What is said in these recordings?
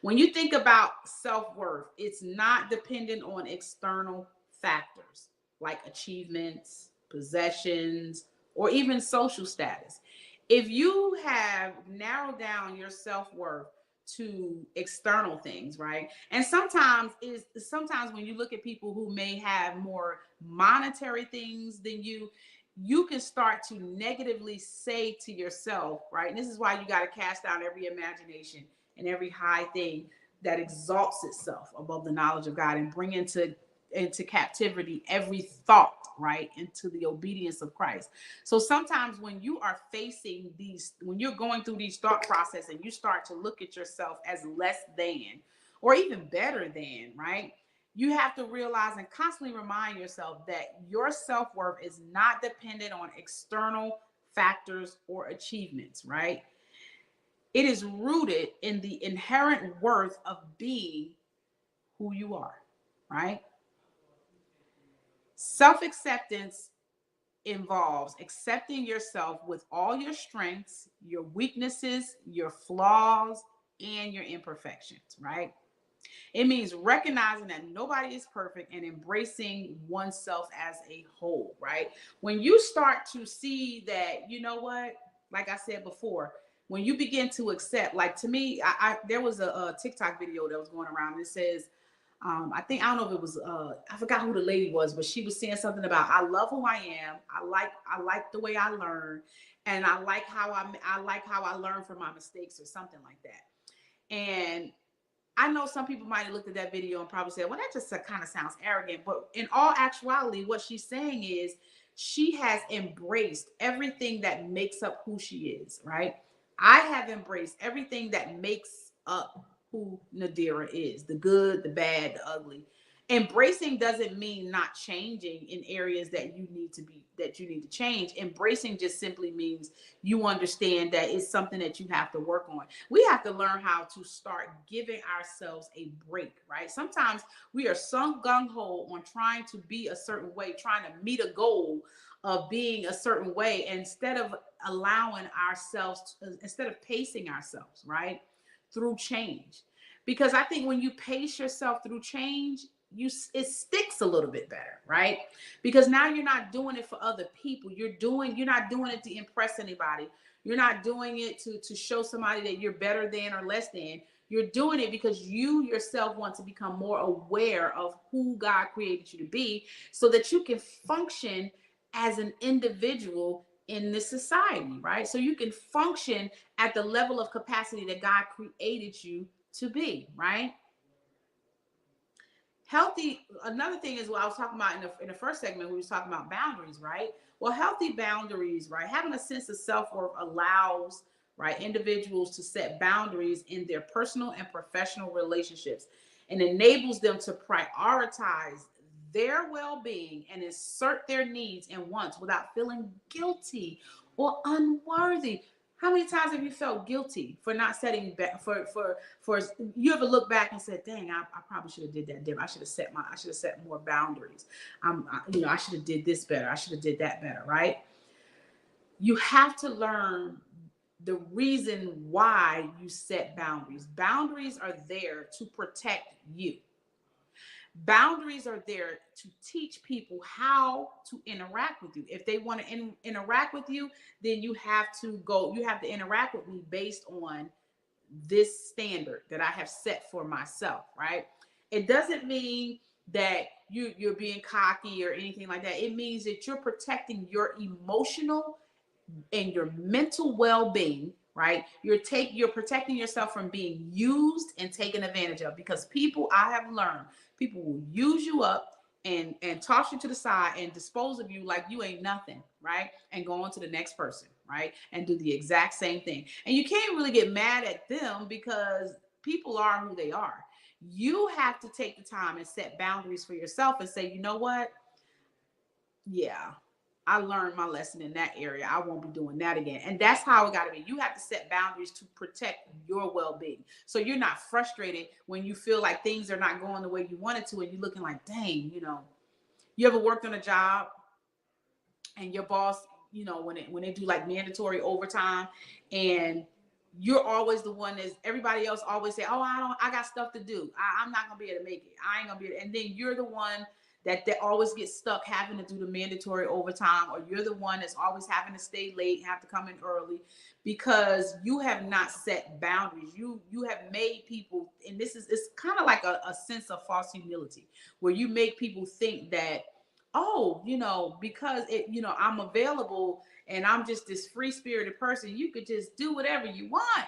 When you think about self-worth, it's not dependent on external factors like achievements, possessions, or even social status. If you have narrowed down your self-worth to external things, right? And sometimes when you look at people who may have more monetary things than you can start to negatively say to yourself, right? And this is why you got to cast down every imagination and every high thing that exalts itself above the knowledge of God, and bring into captivity every thought, right, into the obedience of Christ. So sometimes when you are facing these, when you're going through these thought process and you start to look at yourself as less than or even better than, right? You have to realize and constantly remind yourself that your self-worth is not dependent on external factors or achievements, right? It is rooted in the inherent worth of being who you are, right? Self acceptance involves accepting yourself with all your strengths, your weaknesses, your flaws, and your imperfections, right? It means recognizing that nobody is perfect and embracing oneself as a whole, right? When you start to see that, you know what, like I said before, when you begin to accept, like to me, there was a TikTok video that was going around and it says, I don't know if it was I forgot who the lady was, but she was saying something about I love who I am. I like the way I learn, and I like how I learn from my mistakes or something like that. And I know some people might have looked at that video and probably said, well, that just kind of sounds arrogant. But in all actuality, what she's saying is she has embraced everything that makes up who she is, right? I have embraced everything that makes up who Nadira is, the good, the bad, the ugly. Embracing doesn't mean not changing in areas that you need to change. Embracing just simply means you understand that it's something that you have to work on. We have to learn how to start giving ourselves a break, right? Sometimes we are so gung-ho on trying to be a certain way, trying to meet a goal of being a certain way instead of instead of pacing ourselves, right? Through change. Because I think when you pace yourself through change, it sticks a little bit better, right? Because now you're not doing it for other people. You're not doing it to impress anybody. You're not doing it to show somebody that you're better than or less than. You're doing it because you yourself want to become more aware of who God created you to be so that you can function as an individual in this society, right? So you can function at the level of capacity that God created you to be, right? Healthy, another thing is what I was talking about in the first segment, we was talking about boundaries, right? Well, healthy boundaries, right? Having a sense of self-worth allows, right, individuals to set boundaries in their personal and professional relationships and enables them to prioritize their well-being and assert their needs and wants without feeling guilty or unworthy. How many times have you felt guilty for not setting for you ever look back and said, "Dang, I probably should have did that different. I should have set more boundaries. I should have did this better. I should have did that better." Right? You have to learn the reason why you set boundaries. Boundaries are there to protect you. Boundaries are there to teach people how to interact with you. If they want to interact with you, then you have to interact with me based on this standard that I have set for myself, right? It doesn't mean that you're being cocky or anything like that. It means that you're protecting your emotional and your mental well-being, right? You're protecting yourself from being used and taken advantage of, because I have learned, people will use you up and toss you to the side and dispose of you like you ain't nothing, right? And go on to the next person, right? And do the exact same thing. And you can't really get mad at them because people are who they are. You have to take the time and set boundaries for yourself and say, you know what? Yeah, I learned my lesson in that area. I won't be doing that again. And that's how it got to be. You have to set boundaries to protect your well-being. So you're not frustrated when you feel like things are not going the way you wanted to and you're looking like, dang, you ever worked on a job and your boss, when they do like mandatory overtime and you're always the one that's everybody else always say, oh, I got stuff to do. I'm not gonna be able to make it. I ain't gonna be able to. And then you're the one that always gets stuck having to do the mandatory overtime, or you're the one that's always having to stay late, have to come in early, because you have not set boundaries. You have made people, and this is, it's kind of like a sense of false humility, where you make people think that, oh, because I'm available and I'm just this free spirited person, you could just do whatever you want.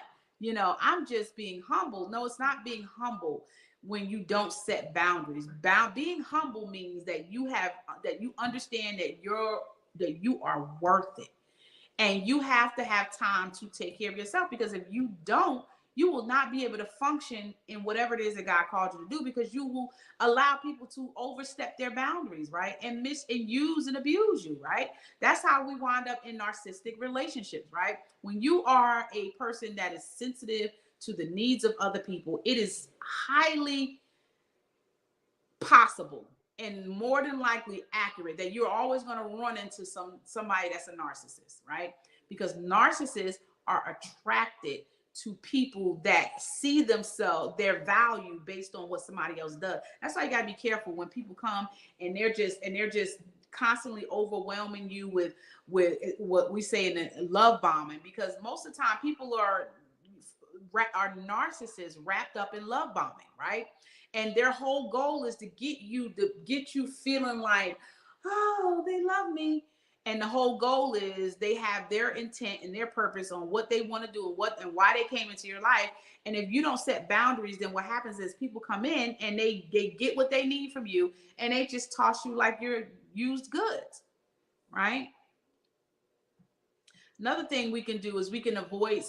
I'm just being humble. No, it's not being humble when you don't set boundaries. Being humble means that you understand that you are worth it. And you have to have time to take care of yourself, because if you don't, you will not be able to function in whatever it is that God called you to do, because you will allow people to overstep their boundaries, right? And use and abuse you, right? That's how we wind up in narcissistic relationships, right? When you are a person that is sensitive to the needs of other people, it is highly possible and more than likely accurate that you're always going to run into somebody that's a narcissist, right? Because narcissists are attracted to people that see themselves, their value based on what somebody else does. That's why you got to be careful when people come and they're just constantly overwhelming you with what we say in the love bombing, because most of the time people are narcissists wrapped up in love bombing, right? And their whole goal is to get you feeling like, oh, they love me. And the whole goal is they have their intent and their purpose on what they want to do and why they came into your life. And if you don't set boundaries, then what happens is people come in and they get what they need from you, and they just toss you like you're used goods, right? Another thing we can do is we can avoid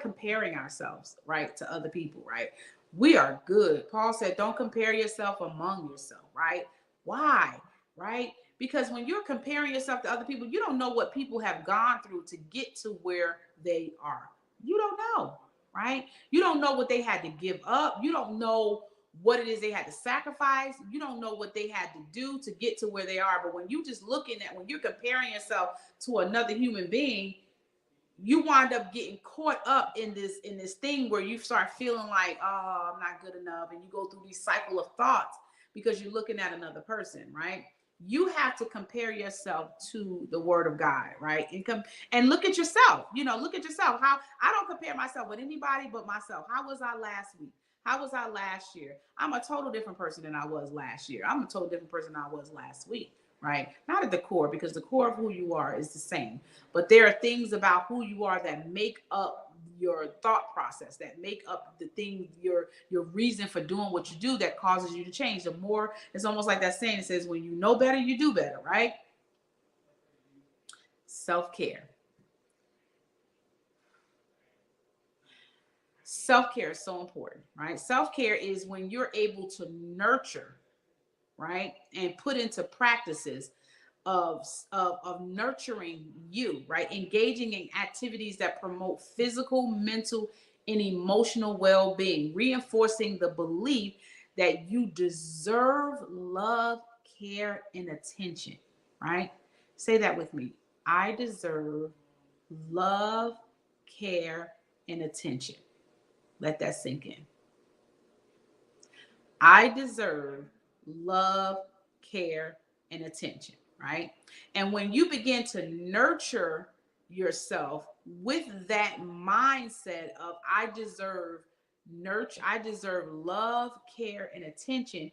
comparing ourselves, right, to other people, right? We are good. Paul said, don't compare yourself among yourself, right? Why? Right? Because when you're comparing yourself to other people, you don't know what people have gone through to get to where they are. You don't know, right? You don't know what they had to give up. You don't know what it is they had to sacrifice. You don't know what they had to do to get to where they are. But when when you're comparing yourself to another human being, you wind up getting caught up in this thing where you start feeling like, oh, I'm not good enough, and you go through these cycle of thoughts because you're looking at another person, right? You have to compare yourself to the word of God, right? And look at yourself. Look at yourself. How I don't compare myself with anybody but myself. How was I last week? How was I last year? I'm a total different person than I was last year. I'm a total different person than I was last week, right? Not at the core, because the core of who you are is the same. But there are things about who you are that make up your thought process, that make up the thing, your reason for doing what you do, that causes you to change. The more, it's almost like that saying that says, when you know better, you do better, right? Self-care. Self-care is so important, right? Self-care is when you're able to nurture, right, and put into practices of nurturing you, right? Engaging in activities that promote physical, mental, and emotional well-being, reinforcing the belief that you deserve love, care, and attention, right? Say that with me. I deserve love, care, and attention. Let that sink in. I deserve love, care, and attention, right? And when you begin to nurture yourself with that mindset of I deserve love, care, and attention,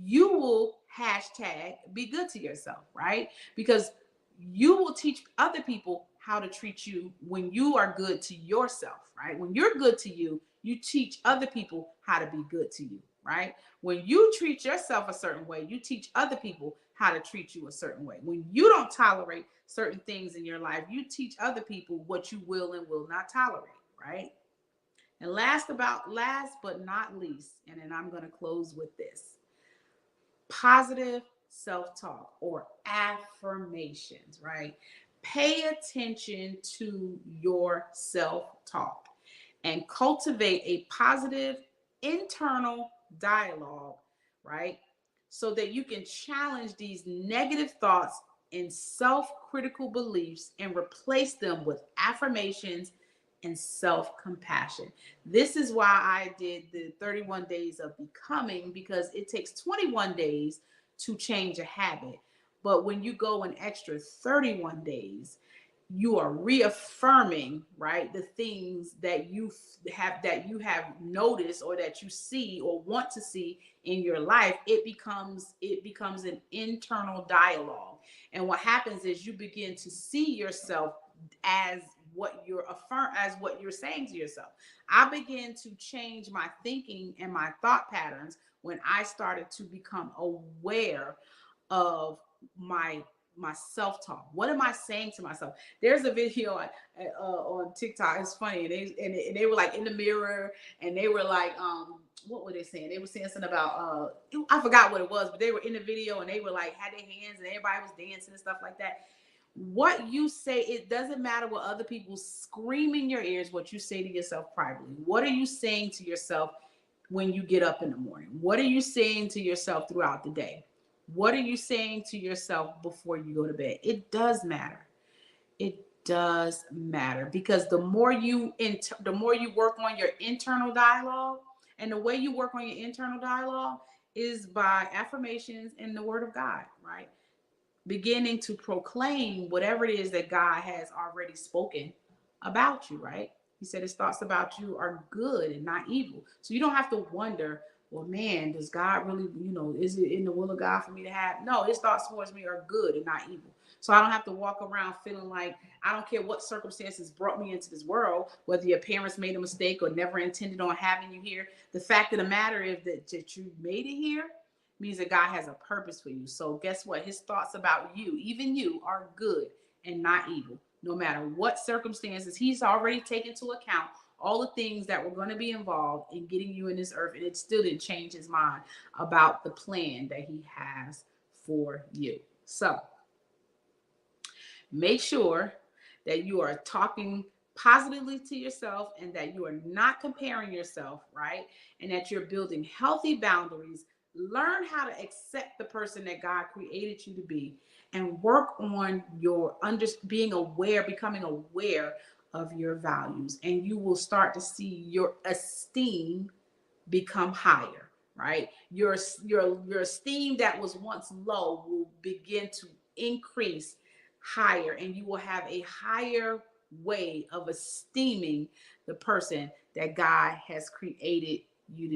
you will hashtag be good to yourself, right? Because you will teach other people how to treat you when you are good to yourself, right? When you're good to you, you teach other people how to be good to you, right? When you treat yourself a certain way, you teach other people how to treat you a certain way. When you don't tolerate certain things in your life, you teach other people what you will and will not tolerate, right? And last but not least, and then I'm going to close with this: positive self-talk or affirmations, right? Pay attention to your self-talk and cultivate a positive internal dialogue, right? So that you can challenge these negative thoughts and self-critical beliefs and replace them with affirmations and self-compassion. This is why I did the 31 days of becoming, because it takes 21 days to change a habit. But when you go an extra 31 days, you are reaffirming, right, the things that you have noticed or that you see or want to see in your life. It becomes an internal dialogue. And what happens is you begin to see yourself as what you're saying to yourself. I began to change my thinking and my thought patterns when I started to become aware of my my self-talk. What am I saying to myself? There's a video on TikTok. It's funny, and they were like in the mirror, and they were like, what were they saying? They were saying something about I forgot what it was, but they were in the video and they were like had their hands and everybody was dancing and stuff like that. What you say, it doesn't matter what other people scream in your ears. What you say to yourself privately. What are you saying to yourself when you get up in the morning? What are you saying to yourself throughout the day? What are you saying to yourself before you go to bed? It does matter. It does matter, because the more you work on your internal dialogue, and the way you work on your internal dialogue is by affirmations and the word of God, right? Beginning to proclaim whatever it is that God has already spoken about you, right? He said his thoughts about you are good and not evil. So you don't have to wonder, well, man, does God really, is it in the will of God for me to have? No, his thoughts towards me are good and not evil. So I don't have to walk around feeling like I don't care what circumstances brought me into this world, whether your parents made a mistake or never intended on having you here. The fact of the matter is that you made it here means that God has a purpose for you. So guess what? His thoughts about you, even you, are good and not evil. No matter what circumstances, he's already taken into account all the things that were going to be involved in getting you in this earth. And it still didn't change his mind about the plan that he has for you. So make sure that you are talking positively to yourself and that you are not comparing yourself, right? And that you're building healthy boundaries. Learn how to accept the person that God created you to be, and work on your being aware, becoming aware of your values. And you will start to see your esteem become higher, right? Your esteem that was once low will begin to increase higher, and you will have a higher way of esteeming the person that God has created you to be.